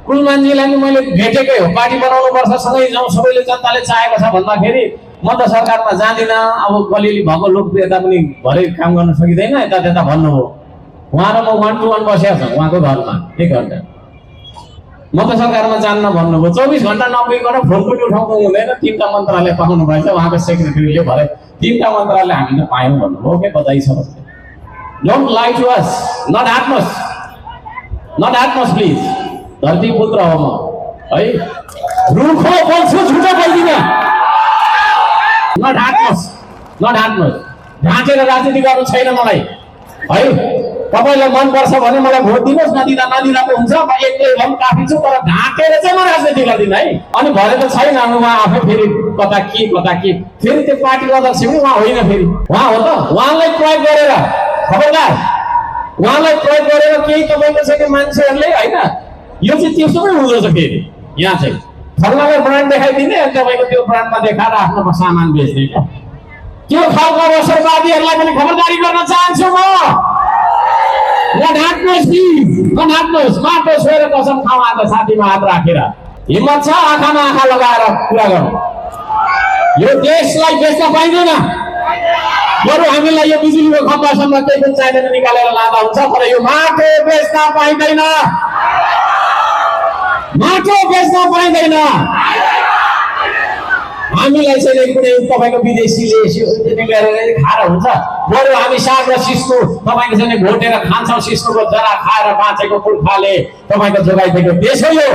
कुलमानजीलाई नि मैले भेटेकै हो, पार्टी बनाउनुपर्छ, सँगै जाउँ, सबैले जनताले चाहेको छ भन्दाखेरि म त सरकारमा जाँदिनँ, अब अलिअलि भएको लोकप्रियता पनि भरे काम गर्न सकिँदैन, यता त्यता भन्नुभयो। उहाँ र म 1 to 1 बसेका छौँ उहाँको घरमा 1 घन्टा। म त सरकारमा जान्न भन्नुभयो। 24 घन्टा नपुगिकन फोन पनि उठाउनु हुँदैन, 3टा मन्त्रालय पाउनु भएछ, उहाँको सेक्रेटरीले भरे 3टा मन्त्रालय हामीले पायौँ भन्नुभयो। ओके, बधाई छ। डोन्ट लाइ टु अस, नट हाट्नुहोस्, नट हाट्नुहोस् प्लिज। धरती पुत्र हो म है, रुखो बोल्छु, झुटो बोल्दिनँ। नट हाट्नुहोस्, नट हाट्नुहोस्। ढाँटेर राजनीति गर्नु छैन मलाई है। तपाईलाई मन पर्छ भने मलाई भोट दिनुहोस्, नदिँदा नदिँदाको हुन्छ, म एक्लै भए पनि काफी छु, तर ढाँटेर चाहिँ म राजनीति गर्दिनँ है। अनि भरे त छैन, उहाँ आफै फेरि कता के फेरि त्यो पार्टीको अध्यक्ष पनि उहाँ होइन, फेरि उहाँ हो त। उहाँलाई प्रयोग गरेर, खबरदार, उहाँलाई प्रयोग गरेर केही तपाईँको चाहिँ मान्छेहरूले होइन, यो चाहिँ त्यस्तो पनि हुँदो रहेछ। फेरि यहाँ चाहिँ फल्लालाई ब्रान्ड देखाइदिने, अनि तपाईँको त्यो ब्रान्डमा देखाएर आफ्नो सामान बेच्ने क्या। त्यो खालको अवसरवादीहरूलाई पनि खबरदारी गर्न चाहन्छु म। नढाट्नुहोस् प्लिज, नढाट्नुहोस्। माटो छोएर कसम खाऊ, आज छातीमा हात राखेर हिम्मत छ आँखामा आँखा लगाएर कुरा गर्नु। यो देशलाई बेच्न पाइँदैन। बरु हामीलाई यो बिजुलीको खम्बासम्म केही पनि चाहिँदैन, निकालेर लाँदा हुन्छ, तर यो माटो बेच्न पाइँदैन, माटो बेच्न पाइँदैन। हामीलाई चाहिँ कुनै तपाईँको विदेशीले गरेर खाएर हुन्छ। बरु हामी साग र सिस्नो तपाईँको चाहिँ घोटेर खान्छौँ। सिस्नोको जरा खाएर बाँचेको पुर्खाले तपाईँको जोगाइदिएको देश हो यो।